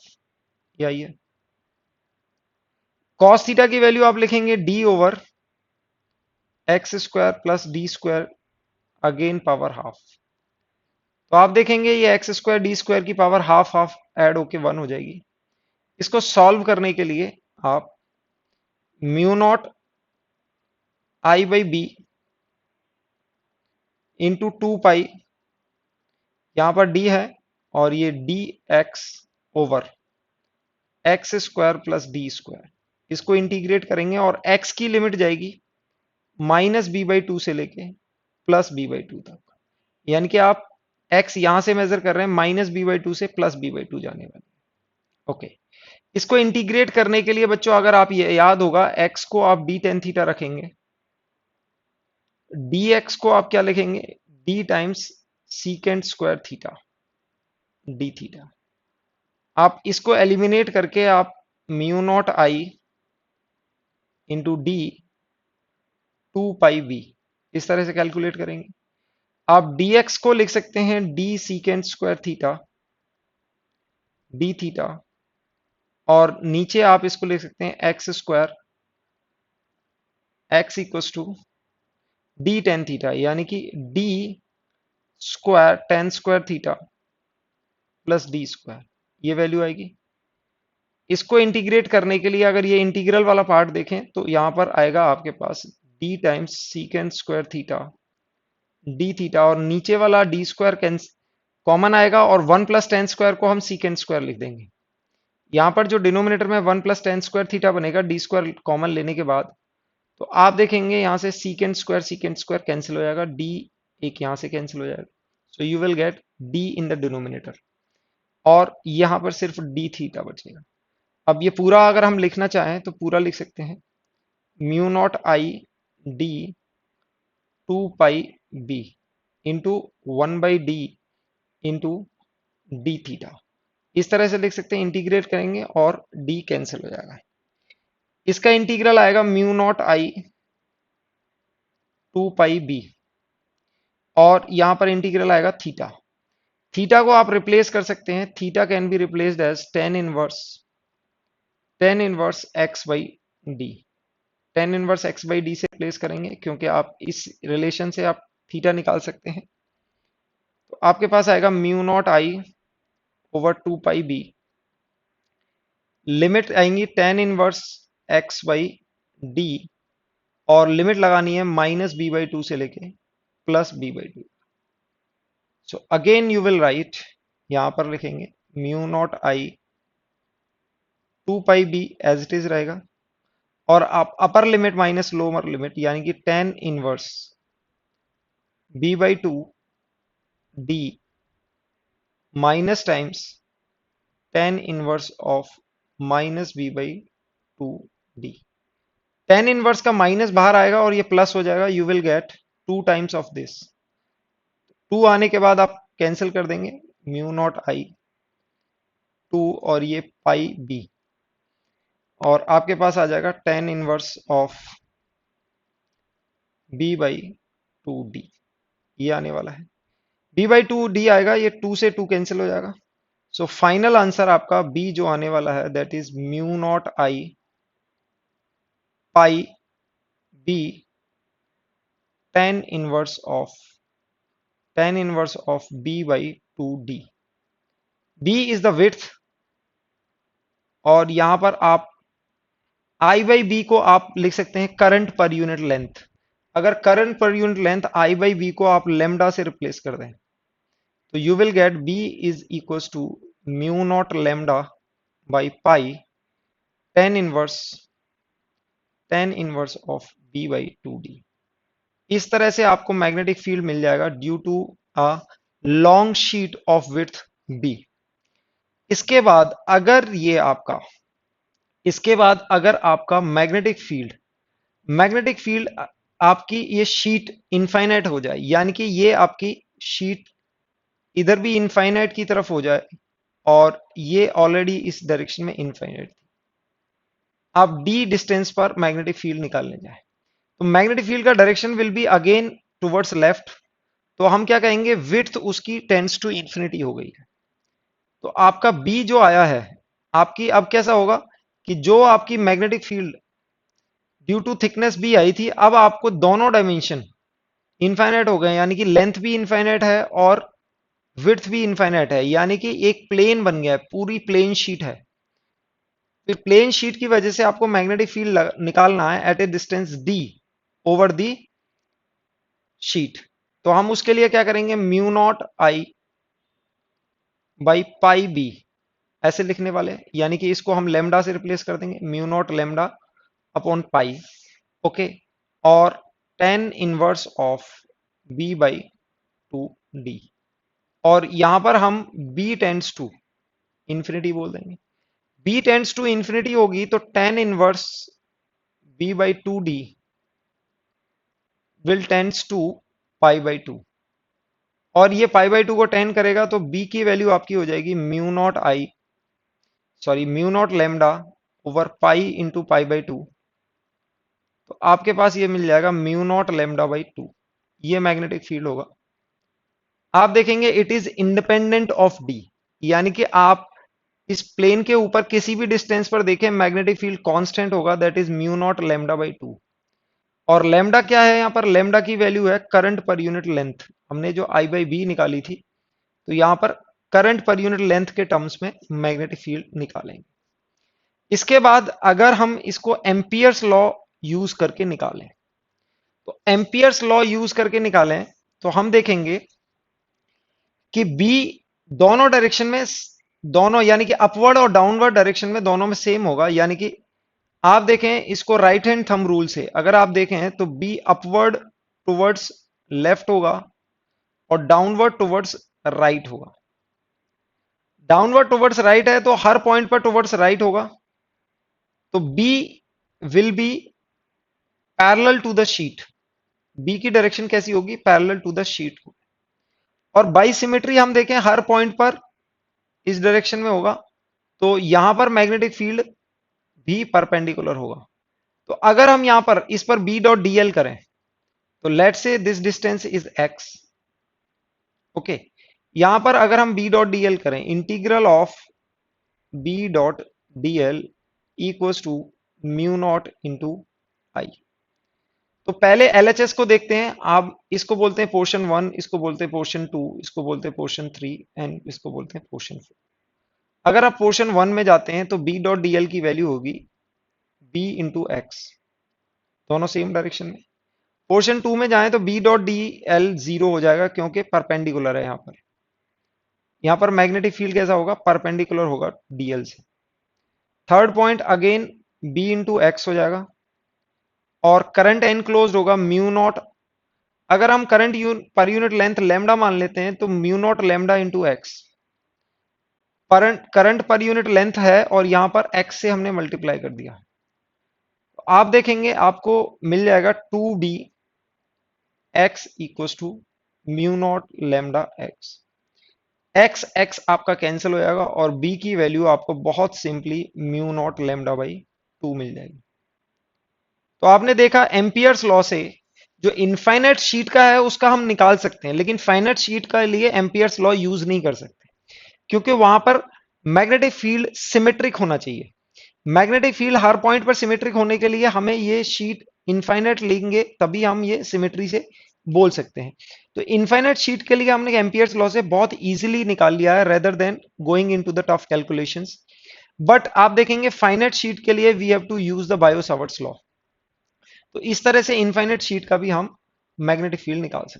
ये आई है। कॉस थीटा की वैल्यू आप लिखेंगे D over x square plus d square again power half. तो आप देखेंगे ये एक्स स्क्वायर डी स्क्वायर की पावर हाफ हाफ ऐड होके 1 हो जाएगी। इसको सॉल्व करने के लिए आप mu not I by b into 2 pi, यहां पर डी है और ये d x over x square plus d square, इसको इंटीग्रेट करेंगे और एक्स की लिमिट जाएगी -b/2 से लेके +b/2 तक, यानी कि आप x यहां से मेजर कर रहे हैं -b/2 से +b/2 जाने वाले। ओके, इसको इंटीग्रेट करने के लिए बच्चों अगर आप ये याद होगा x को आप d tan थीटा रखेंगे, dx को आप क्या लिखेंगे d times secant square theta d theta. आप इसको एलिमिनेट करके आप mu not I into d 2 pi B इस तरह से कैलकुलेट करेंगे। आप dx को लिख सकते हैं d secant square theta d theta, और नीचे आप इसको लिख सकते हैं x square x equals to d tan theta, यानी कि d square tan square theta plus d square, ये वैल्यू आएगी। इसको इंटीग्रेट करने के लिए अगर ये इंटीग्रल वाला पार्ट देखें तो यहां पर आएगा आपके पास d times secant square theta d theta, और नीचे वाला डी स्क्वायर कॉमन आएगा और 1 प्लस टेन स्क्वायर को हम सीकेंट स्क्वायर लिख देंगे। यहां पर जो डिनोमिनेटर में 1 प्लस टेन स्क्वायर थीटा बनेगा डी स्क्वायर कॉमन लेने के बाद, तो आप देखेंगे यहां से सीकेंट स्क्वायर कैंसिल हो जाएगा, डी एक यहां से कैंसिल हो जाएगा, सो you will gate D in the denominator, और यहां पर सिर्फ डी थीटा बचेगा। अब ये पूरा अगर हम लिखना चाहें तो पूरा लिख सकते हैं mu not I d 2 pi b into 1/d into d theta, इस तरह से लिख सकते हैं। इंटीग्रेट करेंगे और d कैंसिल हो जाएगा। इसका इंटीग्रल आएगा mu not I 2 pi B, और यहां पर इंटीग्रल आएगा थीटा। थीटा को आप रिप्लेस कर सकते हैं, theta can be replaced as tan inverse x by d. Tan inverse x by d से रिप्लेस करेंगे क्योंकि आप इस रिलेशन से आप थीटा निकाल सकते हैं। तो आपके पास आएगा mu not I over 2 pi B, limit आएंगी tan inverse x by d, और लिमिट लगानी है -b/2 से लेके +b/2। So again you will write, यहां पर लिखेंगे mu not I 2 pi B as it is रहेगा, और आप upper limit minus lower limit, यानी कि tan inverse b/2 d minus times tan inverse of -b/2 d। Tan inverse का minus बाहर आएगा और ये प्लस हो जाएगा, you will gate 2 times of this. 2 आने के बाद आप कैंसिल कर देंगे म्यू नॉट आई 2 और ये पाई बी, और आपके पास आ जाएगा टेन इनवर्स ऑफ b/2d, ये आने वाला है। b/2d आएगा, ये 2 से 2 कैंसिल हो जाएगा। सो फाइनल आंसर आपका b जो आने वाला है that is mu not I pi b ten inverse of b/2d। b is the width, और यहां पर आप I/b को आप लिख सकते हैं करंट पर यूनिट लेंथ। अगर करंट पर यूनिट लेंथ I/b को आप लेमडा से रिप्लेस कर दें तो you will get b is equal to mu not lambda by pi tan inverse of b/2d। इस तरह से आपको मैग्नेटिक फील्ड मिल जाएगा due to a long sheet of width b। इसके बाद अगर आपका मैग्नेटिक फील्ड आपकी ये शीट इनफाइनाइट हो जाए, यानी कि ये आपकी शीट इधर भी इनफाइनाइट की तरफ हो जाए और ये ऑलरेडी इस डायरेक्शन में इनफाइनाइट थी, आप डी डिस्टेंस पर मैग्नेटिक फील्ड निकालने जाए, तो मैग्नेटिक फील्ड का direction will be again towards left. तो हम क्या कहेंगे, विड्थ उसकी टेंड्स टू इंफिनिटी हो गई है। तो आपका बी जो आया है, आपकी अब कैसा होगा कि जो आपकी magnetic field due to thickness b I थी, अब आपको दोनों डायमेंशन इनफाइनाइट हो गए, यानी कि लेंथ भी इनफाइनाइट है और विड्थ भी इनफाइनाइट है, यानी कि एक प्लेन बन गया है, पूरी प्लेन शीट है। फिर प्लेन शीट की वजह से आपको मैग्नेटिक फील्ड निकालना है at a distance d over the sheet. तो हम उसके लिए क्या करेंगे, mu not I by pi b ऐसे लिखने वाले हैं, यानी कि इसको हम लेमडा से रिप्लेस कर देंगे, mu not lambda upon pi. Okay, और tan inverse of B by two d, और यहां पर हम बी टेंड्स टू इंफिनिटी बोल देंगे। बी टेंड्स टू इंफिनिटी होगी तो tan inverse b by two d will tends to pi by two, और ये पाई बाई टू को टेन करेगा तो बी की वैल्यू आपकी हो जाएगी mu not I, sorry mu not lambda over pi into pi by two. तो आपके पास ये मिल जाएगा mu not lambda by two, ये मैग्नेटिक फील्ड होगा। आप देखेंगे it is independent of d, यानी कि आप इस प्लेन के ऊपर किसी भी डिस्टेंस पर देखें मैग्नेटिक फील्ड कांस्टेंट होगा, that is mu not lambda by two. और लेमडा क्या है, यहां पर लेमडा की वैल्यू है करंट पर यूनिट लेंथ। हमने जो आई बाई बी निकाली थी, तो यहां पर करंट पर यूनिट लेंथ के टर्म्स में मैग्नेटिक फील्ड निकालेंगे। इसके बाद अगर हम इसको एम्पियर्स लॉ यूज करके निकालें, तो एम्पियर्स लॉ यूज करके निकालें तो हम देखेंगे कि बी दोनों डायरेक्शन में, दोनों यानी कि अपवर्ड और डाउनवर्ड डायरेक्शन में दोनों में सेम होगा। यानी कि आप देखें इसको राइट हैंड थंब रूल से अगर आप देखें तो बी अपवर्ड टुवर्ड्स लेफ्ट होगा और डाउनवर्ड टुवर्ड्स राइट होगा। डाउनवर्ड टुवर्ड्स राइट है तो हर पॉइंट पर टुवर्ड्स राइट होगा, तो B will be parallel to the sheet. B की डायरेक्शन कैसी होगी, पैरेलल टू द शीट। और बाई सिमेट्री हम देखें हर पॉइंट पर इस डायरेक्शन में होगा, तो यहां पर मैग्नेटिक फील्ड भी परपेंडिकुलर होगा। तो अगर हम यहां पर इस पर बी डॉट डीएल करें, तो let say this distance is x. Okay, यहां पर अगर हम बी डॉट डीएल करें, integral of B dot dl equals to mu not into I. तो पहले एलएचएस को देखते हैं। आप इसको बोलते हैं पोर्शन वन, इसको बोलते हैं पोर्शन टू, इसको बोलते हैं पोर्शन थ्री, एंड इसको बोलते हैं पोर्शन फोर। अगर आप पोर्शन वन में जाते हैं तो बी डॉट डीएल की वैल्यू होगी बी इंटू एक्स, दोनों सेम डायरेक्शन में। पोर्शन टू में जाएं तो B dot d l zero हो जाएगा क्योंकि परपेंडिकुलर है। यहां पर मैग्नेटिक फील्ड कैसा होगा, परपेंडिकुलर होगा डीएल से। Third point again B into x हो जाएगा, और करंट एनक्लोज होगा म्यू नॉट। अगर हम करंट पर यूनिट लेंथ लेमडा मान लेते हैं तो mu naught lambda into x. Current पर यूनिट लेंथ है और यहां पर एक्स से हमने मल्टीप्लाई कर दिया। तो आप देखेंगे आपको मिल जाएगा two B x equal to mu not lambda x. X x आपका कैंसिल हो जाएगा और बी की वैल्यू आपको बहुत simply mu not lambda by two मिल जाएगी। तो आपने देखा एम्पियर्स लॉ से जो इनफाइनाइट शीट का है उसका हम निकाल सकते हैं, लेकिन फाइनाइट शीट का लिए एम्पियर्स लॉ यूज नहीं कर सकते क्योंकि वहां पर मैग्नेटिक फील्ड सिमेट्रिक होना चाहिए। मैग्नेटिक फील्ड हर पॉइंट पर सिमेट्रिक होने के लिए हमें ये शीट इनफाइनाइट लेंगे, तभी हम ये सिमेट्री से बोल सकते हैं। तो इनफाइनाइट शीट के लिए हमने एम्पियर्स लॉ से बहुत इजीली निकाल लिया है rather than going into the tough calculations. But आप देखेंगे फाइनाइट शीट के लिए we have to use the Biot Savart's law. तो इस तरह से इनफाइनाइट शीट का भी हम मैग्नेटिक फील्ड निकाल सकते हैं।